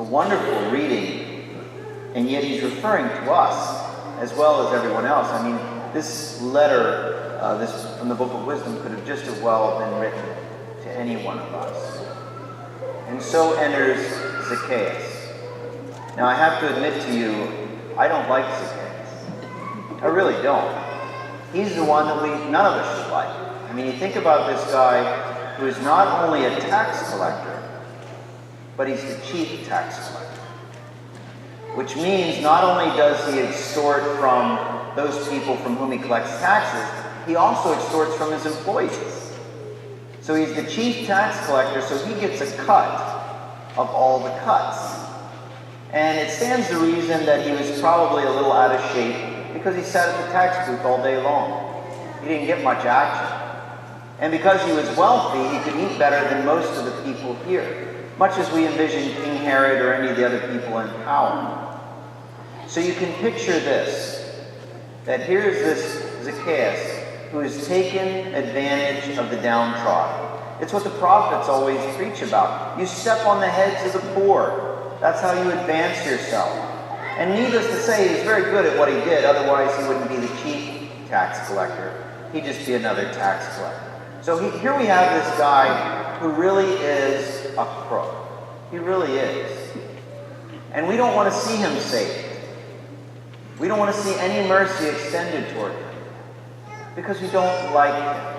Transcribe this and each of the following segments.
wonderful reading, and yet he's referring to us as well as everyone else. I mean, this letter, this from the Book of Wisdom, could have just as well been written to any one of us. And so enters Zacchaeus. Now, I have to admit to you, I don't like Zacchaeus. I really don't. He's the one that none of us should like. I mean, you think about this guy who is not only a tax collector, but he's the chief tax collector. Which means not only does he extort from those people from whom he collects taxes, he also extorts from his employees. So he's the chief tax collector, so he gets a cut of all the cuts. And it stands to reason that he was probably a little out of shape because he sat at the tax booth all day long. He didn't get much action. And because he was wealthy, he could eat better than most of the people here, much as we envision King Herod or any of the other people in power. So you can picture this, that here's this Zacchaeus who has taken advantage of the downtrodden. It's what the prophets always preach about. You step on the heads of the poor. That's how you advance yourself. And needless to say, he was very good at what he did, otherwise he wouldn't be the chief tax collector. He'd just be another tax collector. So here we have this guy who really is a crook. He really is. And we don't want to see him saved. We don't want to see any mercy extended toward him because we don't like him.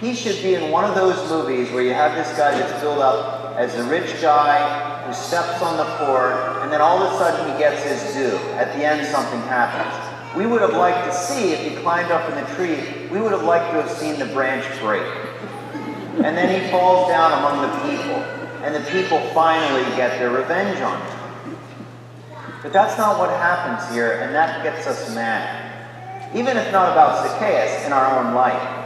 He should be in one of those movies where you have this guy that's built up as the rich guy who steps on the poor, and then all of a sudden he gets his due. At the end, something happens. We would have liked to see, if he climbed up in the tree, we would have liked to have seen the branch break. And then he falls down among the people, and the people finally get their revenge on him. But that's not what happens here, and that gets us mad. Even if not about Zacchaeus, in our own life.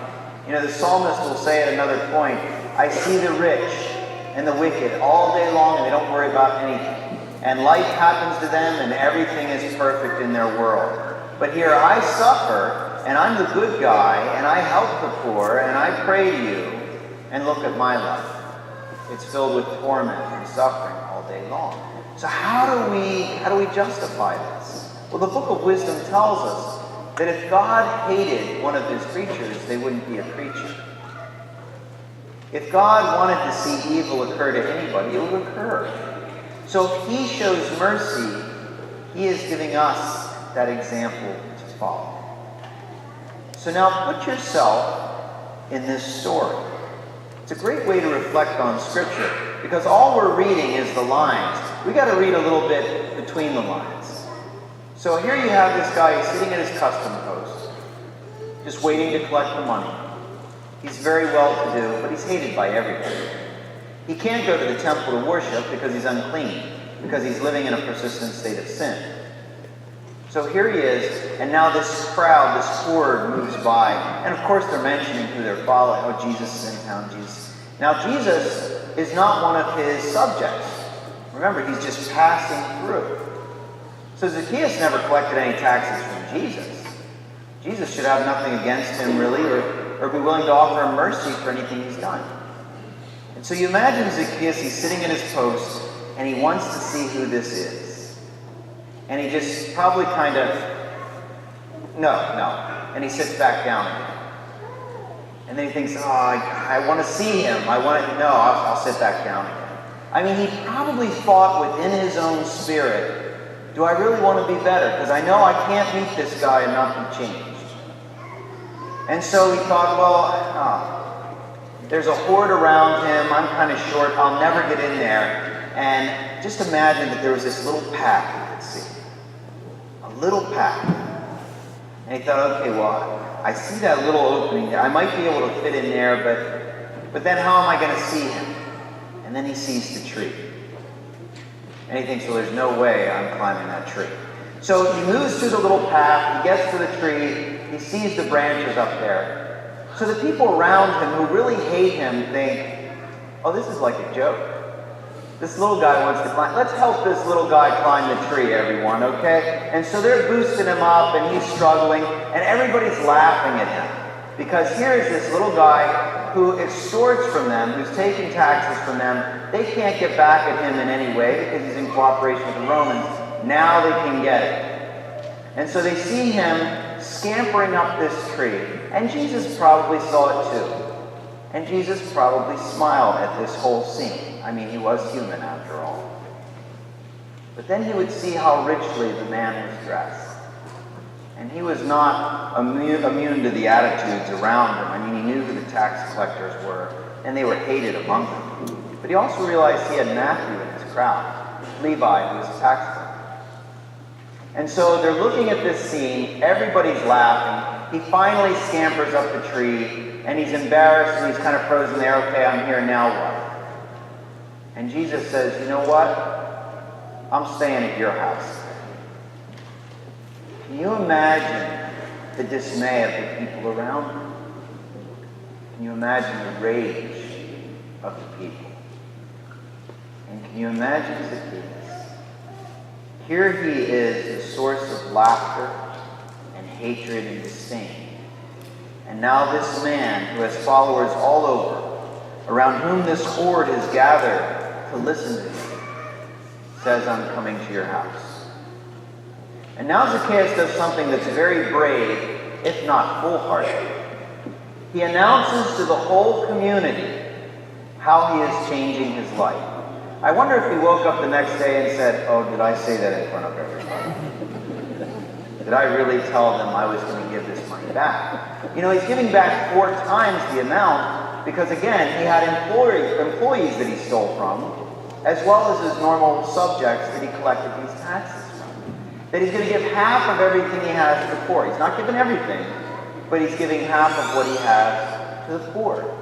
You know, the psalmist will say at another point, I see the rich and the wicked all day long, and they don't worry about anything. And life happens to them, and everything is perfect in their world. But here I suffer, and I'm the good guy, and I help the poor, and I pray to you, and look at my life. It's filled with torment and suffering all day long. So how do we justify this? Well, the Book of Wisdom tells us that if God hated one of his creatures, they wouldn't be a creature. If God wanted to see evil occur to anybody, it would occur. So if he shows mercy, he is giving us that example to follow. So now put yourself in this story. It's a great way to reflect on Scripture, because all we're reading is the lines. We got to read a little bit between the lines. So here you have this guy sitting at his custom post, just waiting to collect the money. He's very well-to-do, but he's hated by everybody. He can't go to the temple to worship because he's unclean, because he's living in a persistent state of sin. So here he is, and now this crowd, this horde moves by. And of course they're mentioning who they're following. Oh, Jesus is in town, Jesus. Now Jesus is not one of his subjects. Remember, he's just passing through. So Zacchaeus never collected any taxes from Jesus. Jesus should have nothing against him, really, or be willing to offer him mercy for anything he's done. And so you imagine Zacchaeus, he's sitting in his post, and he wants to see who this is. And he just probably kind of, no. And he sits back down again. And then he thinks, I want to see him. I'll sit back down again. I mean, he probably thought within his own spirit, do I really want to be better? Because I know I can't meet this guy and not be changed. And so he thought, there's a horde around him. I'm kind of short. I'll never get in there. And just imagine that there was this little path you could see. A little path. And he thought, okay, well, I see that little opening there. I might be able to fit in there, but then how am I going to see him? And then he sees the tree. And he thinks, well, there's no way I'm climbing that tree. So he moves through the little path. He gets to the tree. He sees the branches up there. So the people around him who really hate him think, oh, this is like a joke. This little guy wants to climb. Let's help this little guy climb the tree, everyone, okay? And so they're boosting him up, and he's struggling, and everybody's laughing at him. Because here's this little guy who extorts from them, who's taking taxes from them, they can't get back at him in any way because he's in cooperation with the Romans. Now they can get it. And so they see him scampering up this tree. And Jesus probably saw it too. And Jesus probably smiled at this whole scene. I mean, he was human after all. But then he would see how richly the man was dressed. And he was not immune to the attitudes around him. I mean, he knew who the tax collectors were, and they were hated among them. But he also realized he had Matthew in his crowd, Levi, who was a tax collector. And so they're looking at this scene, everybody's laughing. He finally scampers up the tree, and he's embarrassed, and he's kind of frozen there. Okay, I'm here, now what? And Jesus says, you know what? I'm staying at your house. Can you imagine the dismay of the people around him? Can you imagine the rage of the people? And can you imagine Zacchaeus? Here he is, the source of laughter and hatred and disdain. And now this man, who has followers all over, around whom this horde is gathered to listen to him, says, I'm coming to your house. And now Zacchaeus does something that's very brave, if not foolhardy. He announces to the whole community how he is changing his life. I wonder if he woke up the next day and said, oh, did I say that in front of everybody? Did I really tell them I was going to give this money back? You know, he's giving back 4 times the amount because, again, he had employees that he stole from, as well as his normal subjects that he collected these taxes from. That he's going to give half of everything he has to the poor. He's not giving everything, but he's giving half of what he has to the poor.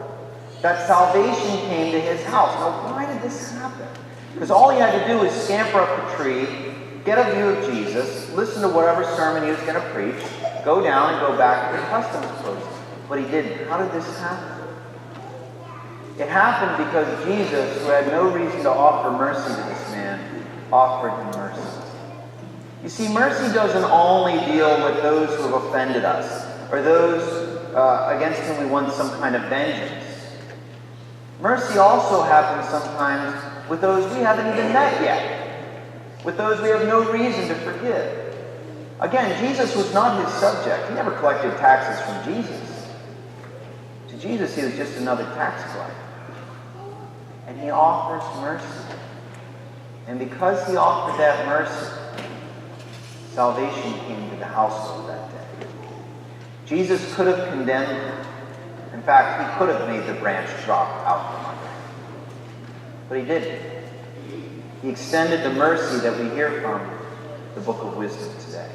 That salvation came to his house. Now, why did this happen? Because all he had to do was scamper up the tree, get a view of Jesus, listen to whatever sermon he was going to preach, go down and go back to the customs post. But he didn't. How did this happen? It happened because Jesus, who had no reason to offer mercy to this man, offered him mercy. You see, mercy doesn't only deal with those who have offended us, or those against whom we want some kind of vengeance. Mercy also happens sometimes with those we haven't even met yet, with those we have no reason to forgive. Again, Jesus was not his subject. He never collected taxes from Jesus. To Jesus, he was just another tax collector. And he offers mercy. And because he offered that mercy, salvation came to the household that day. Jesus could have condemned him. In fact, he could have made the branch drop out from under him. But he didn't. He extended the mercy that we hear from the Book of Wisdom today.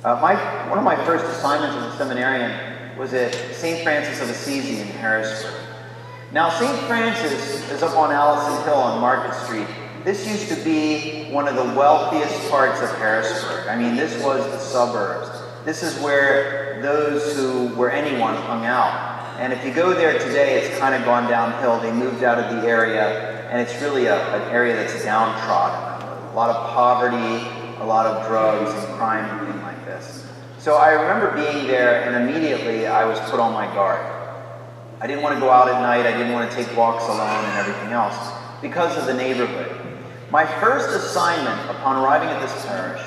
One of my first assignments as a seminarian was at St. Francis of Assisi in Harrisburg. Now, St. Francis is up on Allison Hill on Market Street. This used to be one of the wealthiest parts of Harrisburg. I mean, this was the suburbs. This is where those who were anyone hung out. And if you go there today, it's kind of gone downhill. They moved out of the area, and it's really an area that's downtrodden. A lot of poverty, a lot of drugs and crime and things like this. So I remember being there, and immediately I was put on my guard. I didn't want to go out at night. I didn't want to take walks alone and everything else because of the neighborhood. My first assignment upon arriving at this parish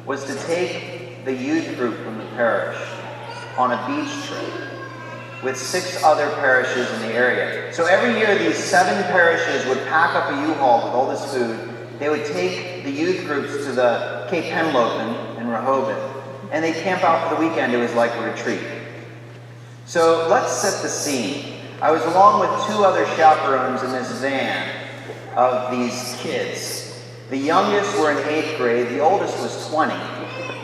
was to take the youth group from the parish on a beach trip with 6 other parishes in the area. So every year these 7 parishes would pack up a U-Haul with all this food. They would take the youth groups to the Cape Henlopen in Rehoboth, and they'd camp out for the weekend. It was like a retreat. So let's set the scene. I was along with 2 other chaperones in this van of these kids. The youngest were in 8th grade, the oldest was 20,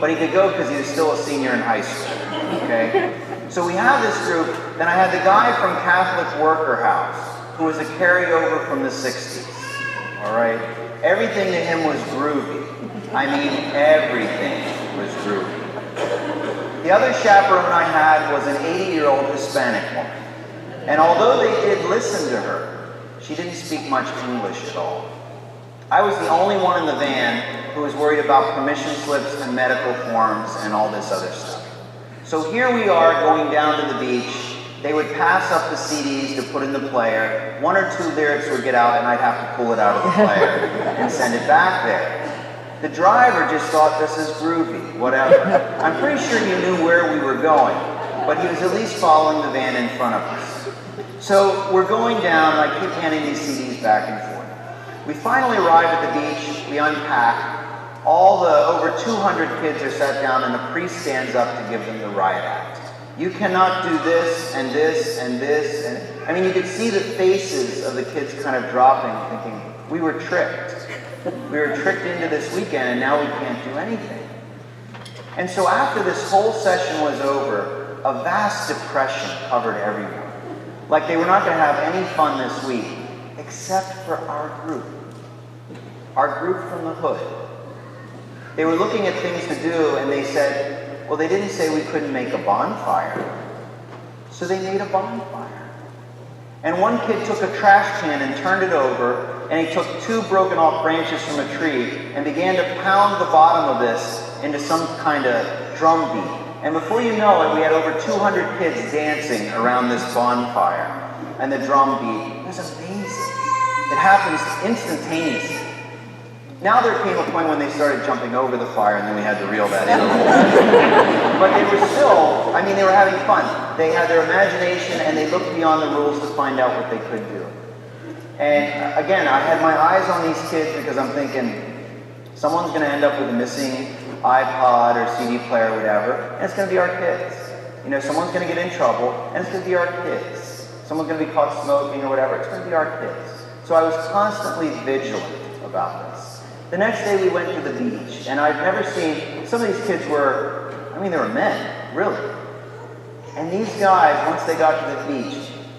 but he could go because he was still a senior in high school, okay? So we have this group, then I had the guy from Catholic Worker House, who was a carryover from the 60s, all right? Everything to him was groovy. I mean, everything was groovy. The other chaperone I had was an 80-year-old Hispanic woman. And although they did listen to her, she didn't speak much English at all. I was the only one in the van who was worried about permission slips and medical forms and all this other stuff. So here we are going down to the beach, they would pass up the CDs to put in the player. 1 or 2 lyrics would get out, and I'd have to pull it out of the player and send it back there. The driver just thought, this is groovy, whatever. I'm pretty sure he knew where we were going, but he was at least following the van in front of us. So we're going down, and I keep handing these CDs back and forth. We finally arrive at the beach, we unpack. All the over 200 kids are sat down, and the priest stands up to give them the riot act. You cannot do this, and this, and this, and I mean, you could see the faces of the kids kind of dropping, thinking, we were tricked. We were tricked into this weekend, and now we can't do anything. And so after this whole session was over, a vast depression covered everyone. Like they were not going to have any fun this week, except for our group from the hood. They were looking at things to do, and they said, well, they didn't say we couldn't make a bonfire. So they made a bonfire. And one kid took a trash can and turned it over, and he took 2 broken off branches from a tree and began to pound the bottom of this into some kind of drum beat. And before you know it, we had over 200 kids dancing around this bonfire and the drum beat. It was amazing. It happens instantaneously. Now there came a point when they started jumping over the fire, and then we had to reel that in. But they were still, I mean, they were having fun. They had their imagination, and they looked beyond the rules to find out what they could do. And again, I had my eyes on these kids because I'm thinking, someone's going to end up with a missing iPod or CD player or whatever, and it's going to be our kids. You know, someone's going to get in trouble, and it's going to be our kids. Someone's going to be caught smoking or whatever, it's going to be our kids. So I was constantly vigilant about this. The next day we went to the beach, and I've never seen, some of these kids were, I mean, they were men, really. And these guys, once they got to the beach,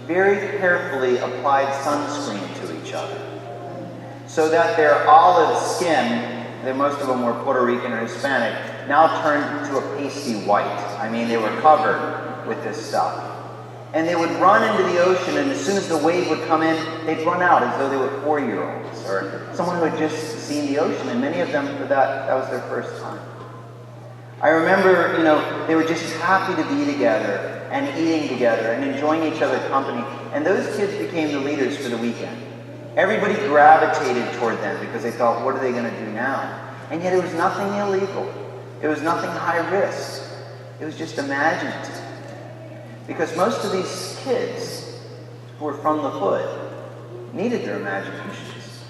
very carefully applied sunscreen to each other so that their olive skin, most of them were Puerto Rican or Hispanic, now turned to a pasty white. I mean, they were covered with this stuff. And they would run into the ocean, and as soon as the wave would come in, they'd run out as though they were 4-year-olds or someone who had just seen the ocean, and many of them, that was their first time. I remember, you know, they were just happy to be together and eating together and enjoying each other's company. And those kids became the leaders for the weekend. Everybody gravitated toward them because they thought, what are they going to do now? And yet it was nothing illegal. It was nothing high risk. It was just imaginative. Because most of these kids who were from the hood needed their imaginations.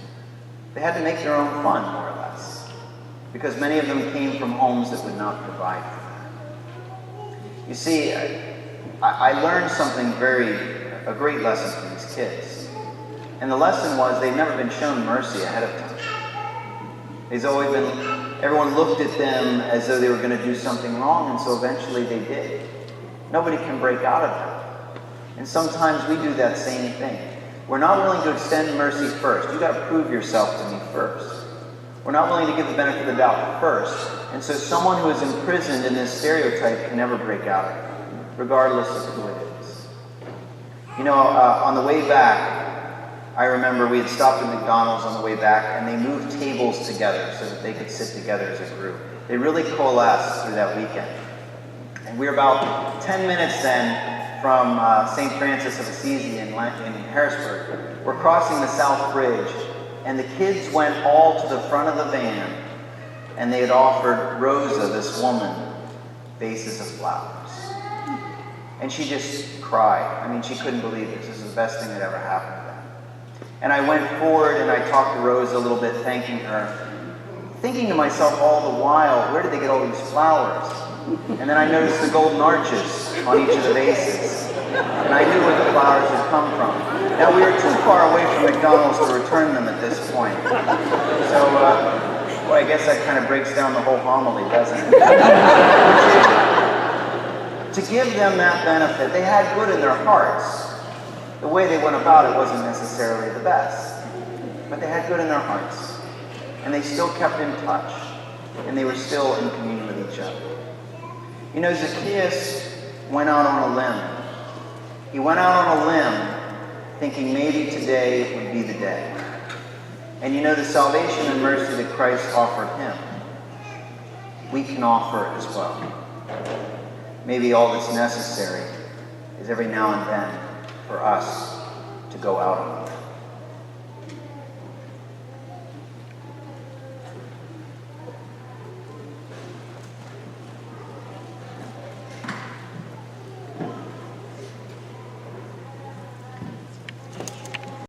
They had to make their own fun, more or less. Because many of them came from homes that would not provide for them. You see, I learned something a great lesson from these kids. And the lesson was they'd never been shown mercy ahead of time. Everyone looked at them as though they were going to do something wrong, and so eventually they did. Nobody can break out of that. And sometimes we do that same thing. We're not willing to extend mercy first. You've got to prove yourself to me first. We're not willing to give the benefit of the doubt first. And so someone who is imprisoned in this stereotype can never break out of it, regardless of who it is. You know, on the way back, I remember we had stopped at McDonald's on the way back, and they moved tables together so that they could sit together as a group. They really coalesced through that weekend. And we were about 10 minutes then from St. Francis of Assisi in Harrisburg. We're crossing the South Bridge, and the kids went all to the front of the van, and they had offered Rosa, this woman, vases of flowers. And she just cried. I mean, she couldn't believe this. This is the best thing that ever happened to them. And I went forward and I talked to Rosa a little bit, thanking her, thinking to myself all the while, where did they get all these flowers? And then I noticed the golden arches on each of the vases. And I knew where the flowers had come from. Now, we were too far away from McDonald's to return them at this point. So, well, I guess that kind of breaks down the whole homily, doesn't it? To give them that benefit, they had good in their hearts. The way they went about it wasn't necessarily the best. But they had good in their hearts. And they still kept in touch. And they were still in communion with each other. You know, Zacchaeus went out on a limb. He went out on a limb thinking maybe today would be the day. And you know, the salvation and mercy that Christ offered him, we can offer as well. Maybe all that's necessary is is every now and then for us to go out on